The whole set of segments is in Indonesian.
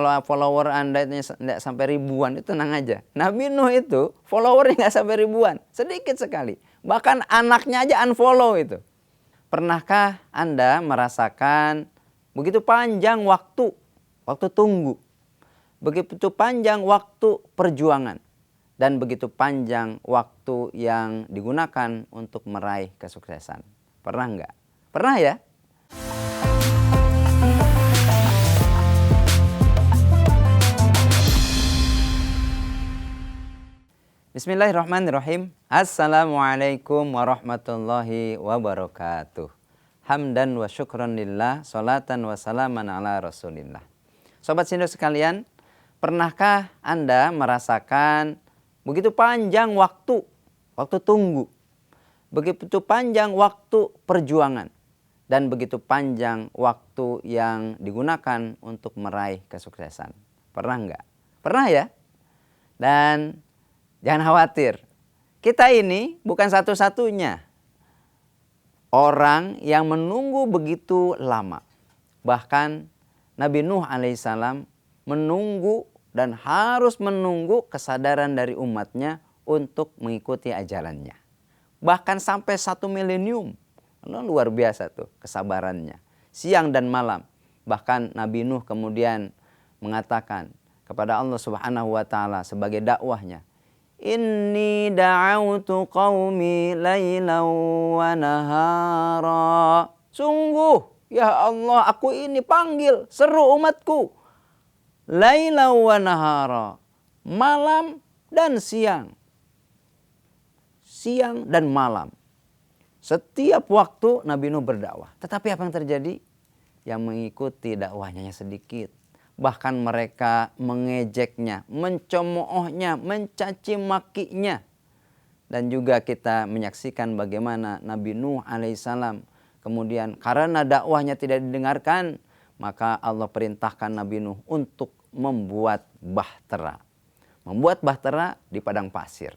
kalau follower Anda itu tidak sampai ribuan, itu tenang aja. Nabi Nuh itu followernya nggak sampai ribuan, sedikit sekali. Bahkan anaknya aja unfollow itu. Pernahkah Anda merasakan begitu panjang waktu tunggu, begitu panjang waktu perjuangan, dan begitu panjang waktu yang digunakan untuk meraih kesuksesan? Pernah nggak? Pernah ya? Bismillahirrahmanirrahim. Assalamualaikum warahmatullahi wabarakatuh. Hamdan wa syukran lillah, salatan wa salaman ala rasulillah. Sobat Sindo sekalian, pernahkah Anda merasakan begitu panjang waktu tunggu, begitu panjang waktu perjuangan, dan begitu panjang waktu yang digunakan untuk meraih kesuksesan? Pernah nggak? Pernah ya? Dan jangan khawatir, kita ini bukan satu-satunya orang yang menunggu begitu lama. Bahkan Nabi Nuh alaihissalam menunggu dan harus menunggu kesadaran dari umatnya untuk mengikuti ajalannya. Bahkan sampai 1 milenium. Luar biasa tuh kesabarannya. Siang dan malam. Bahkan Nabi Nuh kemudian mengatakan kepada Allah Subhanahu wa taala sebagai dakwahnya, Inni da'autu qaumi laylan wa nahara. Sungguh, ya Allah, aku ini panggil, seru umatku. Laylan wa nahara. Malam dan siang. Siang dan malam. Setiap waktu Nabi Nuh berdakwah. Tetapi apa yang terjadi? Yang mengikuti dakwahnya sedikit. Bahkan mereka mengejeknya, mencemoohnya, mencaci makinya. Dan juga kita menyaksikan bagaimana Nabi Nuh alaihissalam kemudian karena dakwahnya tidak didengarkan, maka Allah perintahkan Nabi Nuh untuk membuat bahtera. Membuat bahtera di padang pasir.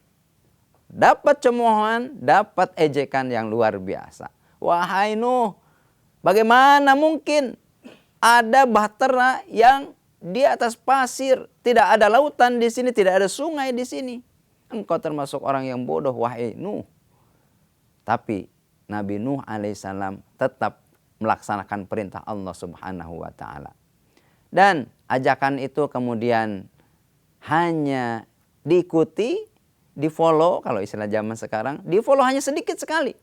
Dapat cemoohan, dapat ejekan yang luar biasa. Wahai Nuh, bagaimana mungkin ada bahtera yang di atas pasir, tidak ada lautan di sini, tidak ada sungai di sini. Engkau termasuk orang yang bodoh, wahai Nuh. Tapi Nabi Nuh alaihissalam tetap melaksanakan perintah Allah Subhanahu wa taala. Dan ajakan itu kemudian hanya diikuti, di-follow, kalau istilah zaman sekarang, di-follow hanya sedikit sekali.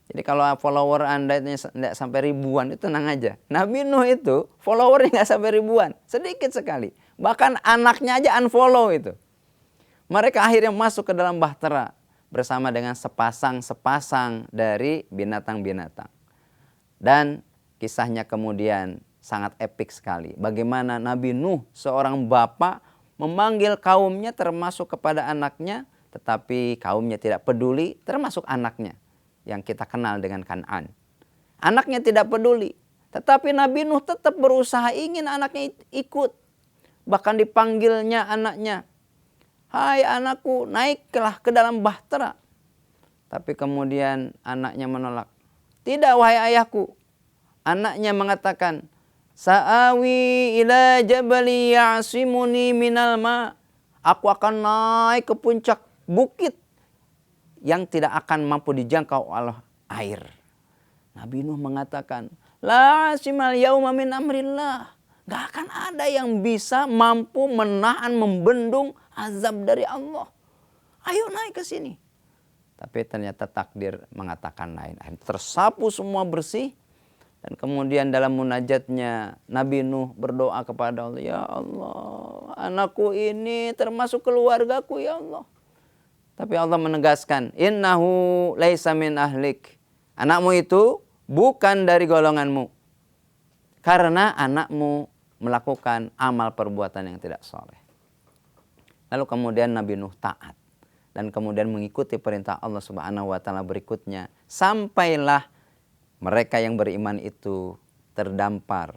Jadi kalau follower Anda itu tidak sampai ribuan, itu tenang aja. Nabi Nuh itu followernya nggak sampai ribuan, sedikit sekali. Bahkan anaknya aja unfollow itu. Mereka akhirnya masuk ke dalam bahtera bersama dengan sepasang dari binatang-binatang. Dan kisahnya kemudian sangat epik sekali. Bagaimana Nabi Nuh, seorang bapak, memanggil kaumnya termasuk kepada anaknya, tetapi kaumnya tidak peduli, termasuk anaknya yang kita kenal dengan Kan'an. Anaknya tidak peduli. Tetapi Nabi Nuh tetap berusaha ingin anaknya ikut. Bahkan dipanggilnya anaknya, hai anakku, naiklah ke dalam bahtera. Tapi kemudian anaknya menolak. Tidak wahai ayahku. Anaknya mengatakan, Sa'awi ila jabali ya'simuni minal ma. Aku akan naik ke puncak bukit yang tidak akan mampu dijangkau oleh air. Nabi Nuh mengatakan, La asimal yauma min amrillah. Gak akan ada yang bisa mampu menahan, membendung azab dari Allah. Ayo naik ke sini. Tapi ternyata takdir mengatakan lain. Tersapu semua bersih. Dan kemudian dalam munajatnya Nabi Nuh berdoa kepada Allah, Ya Allah, anakku ini termasuk keluargaku ya Allah. Tapi Allah menegaskan, Innahu laisa min ahlik. Anakmu itu bukan dari golonganmu. Karena anakmu melakukan amal perbuatan yang tidak soleh. Lalu kemudian Nabi Nuh taat. Dan kemudian mengikuti perintah Allah Subhanahu wa taala berikutnya. Sampailah mereka yang beriman itu terdampar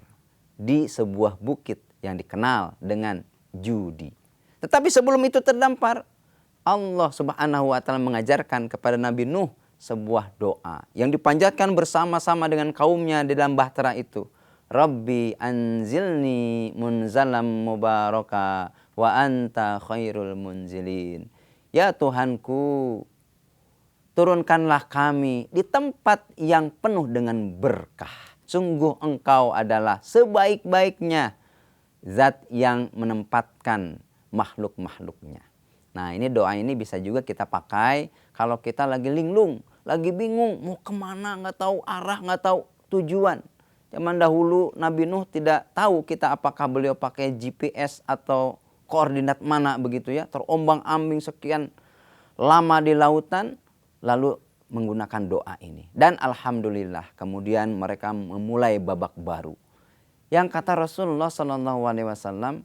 di sebuah bukit yang dikenal dengan Judi. Tetapi sebelum itu terdampar, Allah Subhanahu wa taala mengajarkan kepada Nabi Nuh sebuah doa yang dipanjatkan bersama-sama dengan kaumnya di dalam bahtera itu. Rabbi anzilni munzalam mubaraka wa anta khairul munzilin. Ya Tuhanku, turunkanlah kami di tempat yang penuh dengan berkah. Sungguh Engkau adalah sebaik-baiknya zat yang menempatkan makhluk-makhluknya. Nah, ini doa ini bisa juga kita pakai kalau kita lagi linglung, lagi bingung mau kemana, nggak tahu arah, nggak tahu tujuan. Zaman dahulu Nabi Nuh tidak tahu kita apakah beliau pakai GPS atau koordinat mana begitu ya. Terombang-ambing sekian lama di lautan lalu menggunakan doa ini. Dan alhamdulillah kemudian mereka memulai babak baru. Yang kata Rasulullah SAW,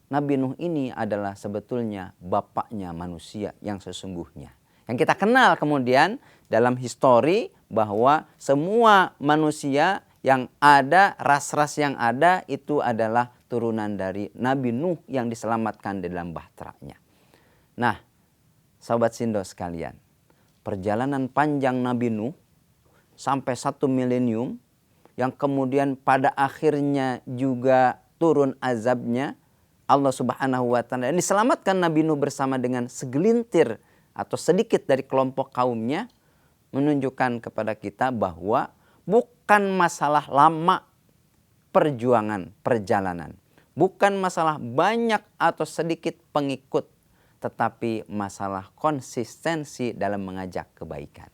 Nabi Nuh ini adalah sebetulnya bapaknya manusia yang sesungguhnya. Yang kita kenal kemudian dalam histori bahwa semua manusia yang ada, ras-ras yang ada itu adalah turunan dari Nabi Nuh yang diselamatkan di dalam bahteranya. Nah, sahabat Sindo sekalian, perjalanan panjang Nabi Nuh sampai 1 milenium yang kemudian pada akhirnya juga turun azabnya Allah Subhanahu wa taala, dan diselamatkan Nabi Nuh bersama dengan segelintir atau sedikit dari kelompok kaumnya, menunjukkan kepada kita bahwa bukan masalah lama perjalanan, bukan masalah banyak atau sedikit pengikut, tetapi masalah konsistensi dalam mengajak kebaikan.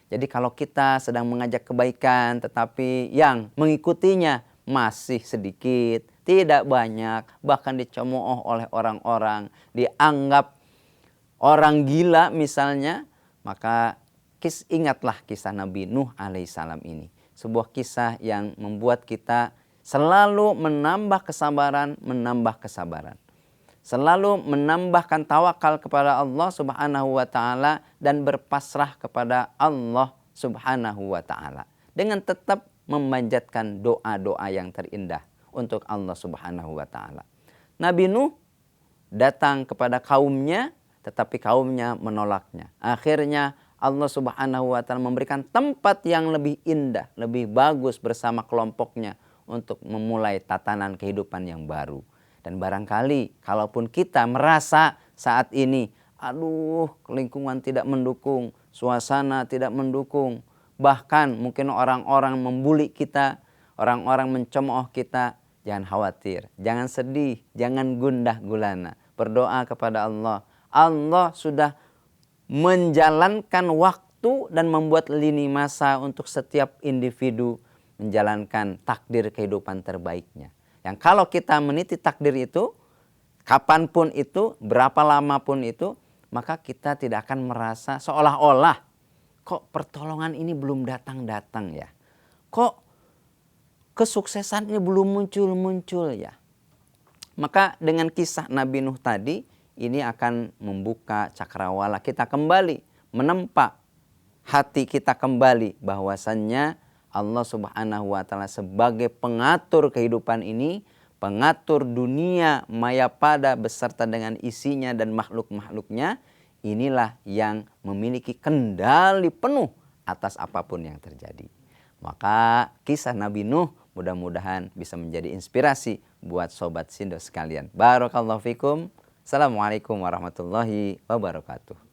Jadi kalau kita sedang mengajak kebaikan tetapi yang mengikutinya masih sedikit, tidak banyak, bahkan dicemooh oleh orang-orang, dianggap orang gila misalnya, maka ingatlah kisah Nabi Nuh alaihissalam ini. Sebuah kisah yang membuat kita selalu menambah kesabaran, selalu menambahkan tawakal kepada Allah Subhanahu wa taala dan berpasrah kepada Allah Subhanahu wa taala dengan tetap memanjatkan doa-doa yang terindah untuk Allah Subhanahu wa taala. Nabi Nuh datang kepada kaumnya tetapi kaumnya menolaknya. Akhirnya Allah Subhanahu wa taala memberikan tempat yang lebih indah, lebih bagus bersama kelompoknya untuk memulai tatanan kehidupan yang baru. Dan barangkali kalaupun kita merasa saat ini, aduh lingkungan tidak mendukung, suasana tidak mendukung, bahkan mungkin orang-orang membuli kita, orang-orang mencemooh kita, jangan khawatir, jangan sedih, jangan gundah gulana. Berdoa kepada Allah. Allah sudah menjalankan waktu dan membuat lini masa untuk setiap individu menjalankan takdir kehidupan terbaiknya. Yang kalau kita meniti takdir itu, kapanpun itu, berapa lama pun itu, maka kita tidak akan merasa seolah-olah kok pertolongan ini belum datang-datang ya. Kok kesuksesannya belum muncul-muncul ya. Maka dengan kisah Nabi Nuh tadi, ini akan membuka cakrawala kita kembali, menempa hati kita kembali bahwasannya Allah Subhanahu wa taala sebagai pengatur kehidupan ini, pengatur dunia mayapada beserta dengan isinya dan makhluk-makhluknya, inilah yang memiliki kendali penuh atas apapun yang terjadi. Maka kisah Nabi Nuh mudah-mudahan bisa menjadi inspirasi buat sobat Sindo sekalian. Barakallahu fikum. Assalamualaikum warahmatullahi wabarakatuh.